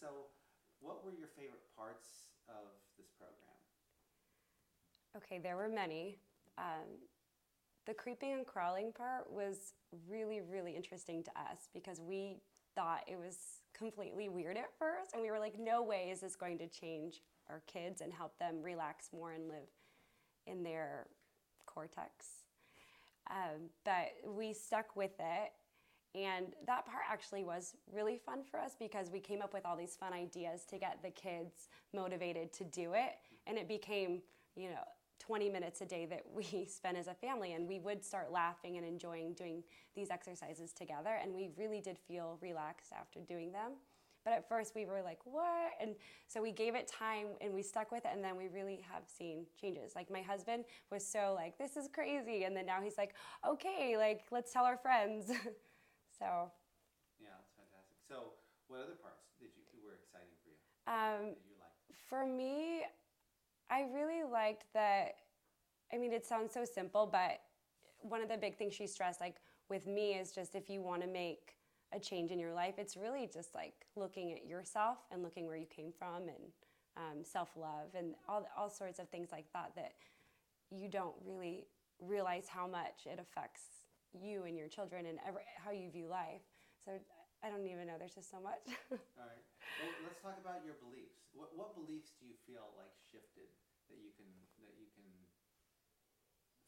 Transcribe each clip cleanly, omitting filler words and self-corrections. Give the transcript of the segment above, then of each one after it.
So what were your favorite parts of this program? Okay, there were many. The creeping and crawling part was really, really interesting to us because we thought it was completely weird at first, and we were like, no way is this going to change our kids and help them relax more and live in their cortex. But we stuck with it, and that part actually was really fun for us because we came up with all these fun ideas to get the kids motivated to do it, and it became, 20 minutes a day that we spent as a family, and we would start laughing and enjoying doing these exercises together, and we really did feel relaxed after doing them. But at first we were like, what? And so we gave it time and we stuck with it, and then we really have seen changes. Like my husband was so like, this is crazy, and then now he's like, okay, like let's tell our friends. So Yeah, that's fantastic. So what other parts were exciting for you? That you liked? for me, I really liked that. I mean, it sounds so simple, but one of the big things she stressed, like with me, is just if you want to make a change in your life, it's really just like looking at yourself and looking where you came from, and self-love and all sorts of things like that you don't really realize how much it affects you and your children and how you view life. So I don't even know. There's just so much. All right. Well, let's talk about your beliefs. What beliefs do you feel like shifted that you can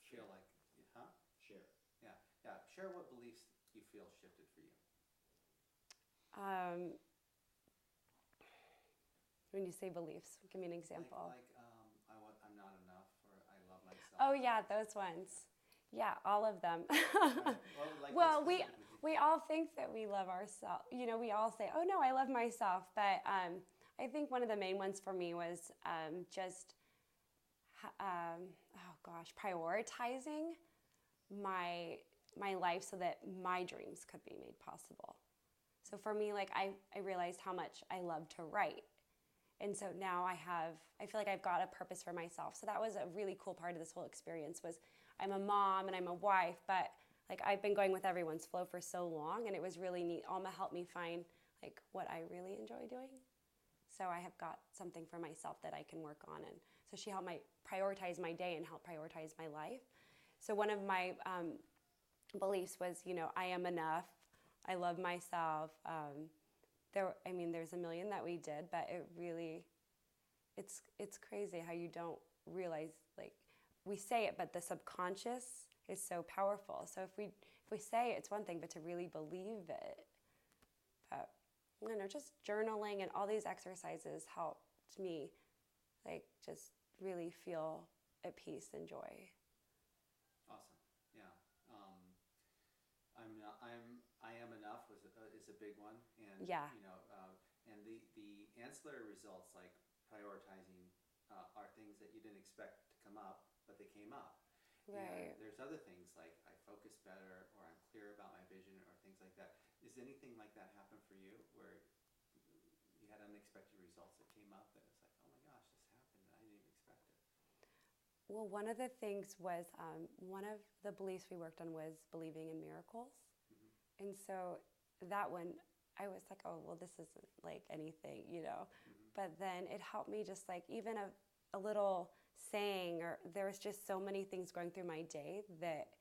feel like, huh? Share. Yeah, yeah. Share what beliefs you feel shifted for you. When you say beliefs, give me an example. I'm not enough, or I love myself. Oh yeah, those ones. Yeah, all of them. Right. Well, we all think that we love ourselves. We all say, "Oh no, I love myself." But I think one of the main ones for me was just, prioritizing my life so that my dreams could be made possible. So for me, like I realized how much I love to write. And so now I feel like I've got a purpose for myself. So that was a really cool part of this whole experience was I'm a mom and I'm a wife, but like I've been going with everyone's flow for so long, and it was really neat. Alma helped me find like what I really enjoy doing. So I have got something for myself that I can work on. And so she helped prioritize my day and help prioritize my life. So one of my beliefs was, I am enough. I love myself. There's a million that we did, but it's crazy how you don't realize, like, we say it, but the subconscious is so powerful. So if we say it, it's one thing, but to really believe it, but just journaling and all these exercises helped me, like, just really feel at peace and joy. Awesome. Yeah. I am enough is a big one, and Yeah. And the ancillary results like prioritizing are things that you didn't expect to come up, but they came up. Right. And there's other things like I focus better, or I'm clear about my vision, or things like that. Is anything like that happen for you where you had unexpected results that came up that it's like, oh my gosh, this happened and I didn't even expect it? Well, one of the things was one of the beliefs we worked on was believing in miracles. Mm-hmm. And so that one, I was like, oh, well, this isn't like anything, Mm-hmm. But then it helped me just like even a little saying, or there was just so many things going through my day that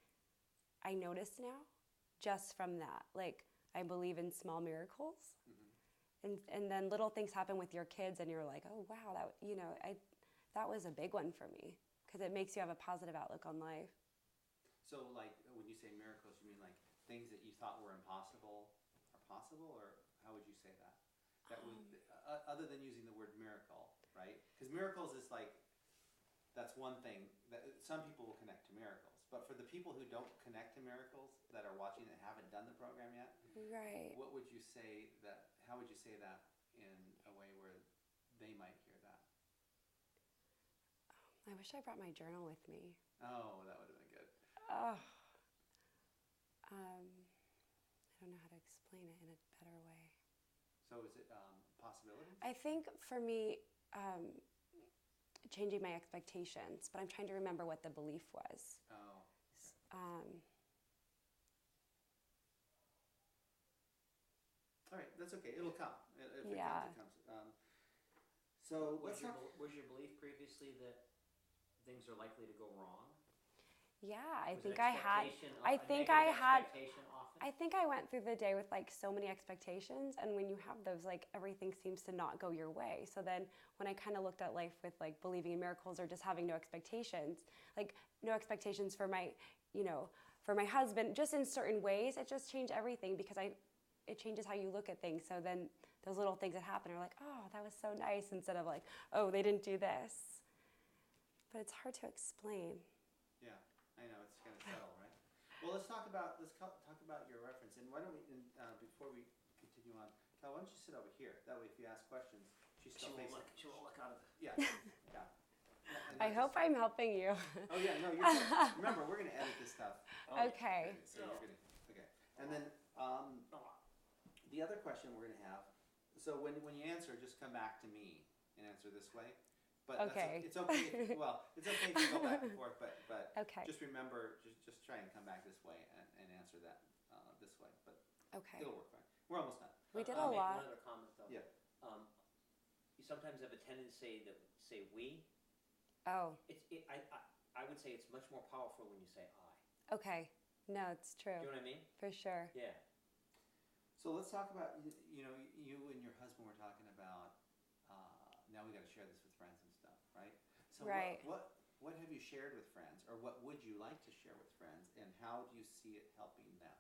I notice now just from that. Like, I believe in small miracles. Mm-hmm. And then little things happen with your kids and you're like, oh, wow, that was a big one for me because it makes you have a positive outlook on life. So like when you say miracles, you mean like things that you thought were impossible are possible, or how would you say that? That would, other than using the word miracle, right? Because miracles is like, that's one thing that some people will connect to miracles, but for the people who don't connect to miracles that are watching that haven't done the program yet, right? What would you say that? How would you say that in a way where they might hear that? I wish I brought my journal with me. Oh, that would have been good. Oh, I don't know how to explain it in a better way. So is it possibilities? I think for me, changing my expectations, but I'm trying to remember what the belief was. Oh. Okay. All right, that's okay. It'll come. If it Yeah. comes, it comes. So Was let's your, talk. was your belief previously that things are likely to go wrong? Yeah, I Was think an I had. expectation, I a think negative I had. expectation often? I think I went through the day with like so many expectations, and when you have those, like everything seems to not go your way. So then when I kind of looked at life with like believing in miracles or just having no expectations, like no expectations for my, for my husband, just in certain ways, it just changed everything because it changes how you look at things. So then those little things that happen are like, oh, that was so nice, instead of like, oh, they didn't do this. But it's hard to explain. Yeah, I know it's kind of subtle, right? Well, let's talk about your reference. And why don't we, before we continue on, Cal, why don't you sit over here? That way, if you ask questions, she's still facing. She won't look out of it. Yeah, yeah. And I not hope just- I'm helping you. Oh yeah, no, you're fine. Remember, we're gonna edit this stuff. Okay. So you're gonna, okay. And then the other question we're gonna have. So when you answer, just come back to me and answer this way. But Okay. it's okay. It's okay if you go back and forth. But Okay. just remember, just try and come back this way and answer that this way. But Okay. it'll work fine. We're almost done. We did a I'll make lot. one other comment though. Yeah. You sometimes have a tendency to say we. Oh, I would say it's much more powerful when you say I. okay. No, it's true. Do you know what I mean? For sure. Yeah. So let's talk about you and your husband were talking about. Now we got to share this with friends and stuff, right? So Right. what have you shared with friends, or what would you like to share with friends, and how do you see it helping them?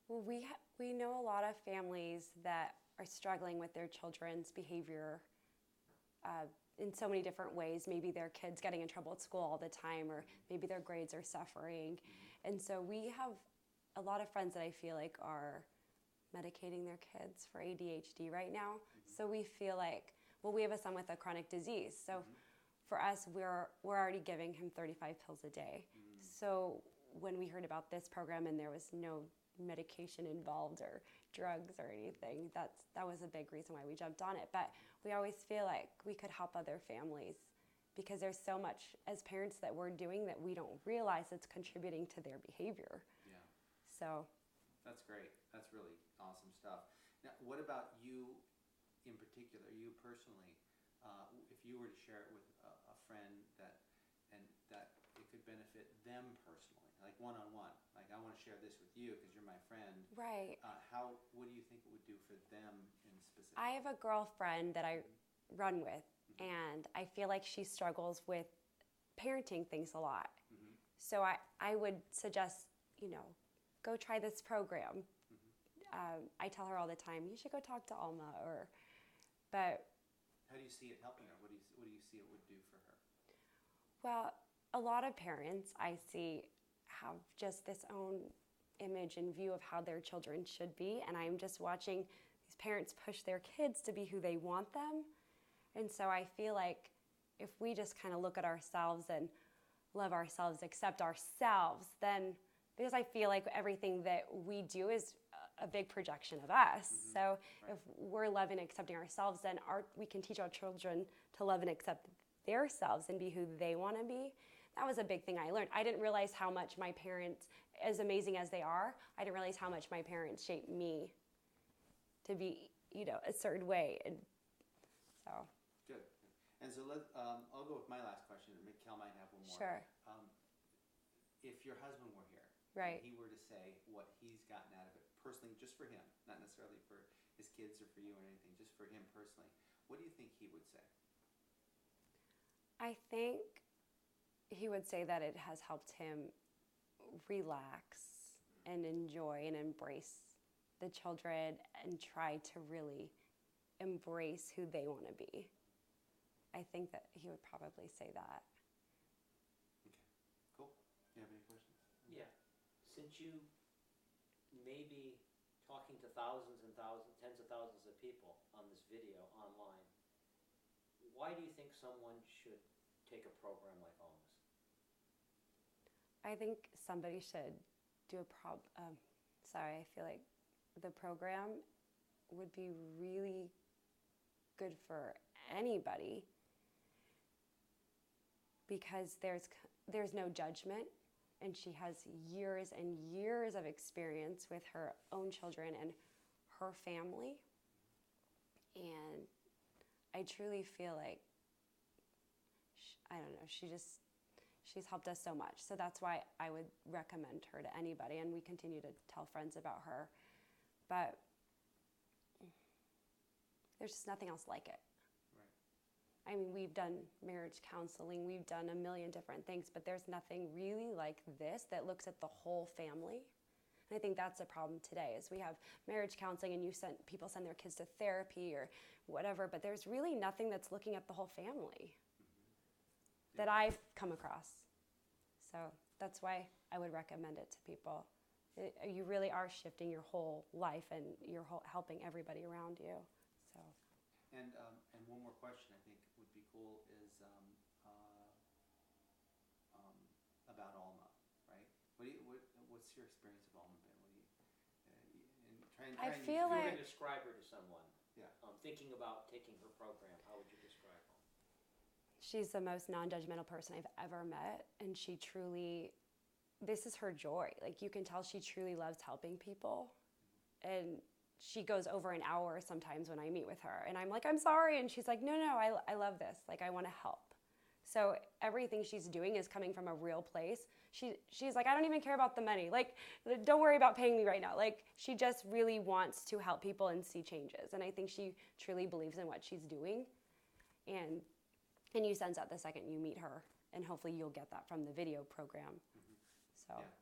Well, we know a lot of families that are struggling with their children's behavior in so many different ways. Maybe their kids getting in trouble at school all the time, or maybe their grades are suffering. And so we have a lot of friends that I feel like are medicating their kids for ADHD right now. So we feel like, well, we have a son with a chronic disease. So for us, we're already giving him 35 pills a day. So when we heard about this program and there was no medication involved or drugs or anything, that was a big reason why we jumped on it. But we always feel like we could help other families because there's so much as parents that we're doing that we don't realize it's contributing to their behavior. Yeah. So That's great. That's really awesome stuff. Now, what about you in particular, you personally, if you were to share it with a friend that it could benefit them personally, like one-on-one, like I want to share this with you because you're my friend. right. What do you think it would do for them in specific? I have a girlfriend that I run with, and I feel like she struggles with parenting things a lot. So I would suggest, go try this program. I tell her all the time, you should go talk to Alma, but How do you see it helping her? What do you see it would do for her? well, a lot of parents I see have just this own image and view of how their children should be, and I'm just watching these parents push their kids to be who they want them. And so I feel like if we just kind of look at ourselves and love ourselves, accept ourselves, then because I feel like everything that we do is a big projection of us. So Right. if we're loving and accepting ourselves, then we can teach our children to love and accept themselves and be who they want to be. That was a big thing I learned. I didn't realize how much my parents, as amazing as they are, I didn't realize how much my parents shaped me to be, a certain way. And so. Good. And so I'll go with my last question, and Cal might have one more. Sure. If your husband were here, Right. and he were to say what he's gotten out of it personally, just for him, not necessarily for his kids or for you or anything, just for him personally, what do you think he would say? I think he would say that it has helped him relax and enjoy and embrace the children and try to really embrace who they want to be. I think that he would probably say that. Okay, cool. You have any questions? Yeah. Since you may be talking to thousands and thousands, tens of thousands of people on this video online, why do you think someone should take a program like Alma's? I think somebody should do I feel like the program would be really good for anybody because there's no judgment, and she has years and years of experience with her own children and her family. And I truly feel like, I don't know, she's helped us so much. So that's why I would recommend her to anybody. And we continue to tell friends about her. But there's just nothing else like it. Right. I mean, we've done marriage counseling, we've done a million different things, but there's nothing really like this that looks at the whole family. And I think that's a problem today, is we have marriage counseling and people send their kids to therapy or whatever, but there's really nothing that's looking at the whole family that I've come across. So that's why I would recommend it to people. You really are shifting your whole life, and you're helping everybody around you. So. And one more question I think would be cool is about Alma, right? What's your experience of Alma been? I feel If you were like to describe her to someone, Yeah. Thinking about taking her program, how would you describe her? she's the most non-judgmental person I've ever met, and she truly, this is her joy. Like, you can tell she truly loves helping people, and she goes over an hour sometimes when I meet with her, and I'm like, I'm sorry, and she's like, no, I love this. Like, I want to help. So everything she's doing is coming from a real place. She's like, I don't even care about the money. Like, don't worry about paying me right now. Like, she just really wants to help people and see changes. And I think she truly believes in what she's doing. And you sense that the second you meet her. And hopefully you'll get that from the video program. So. Yeah.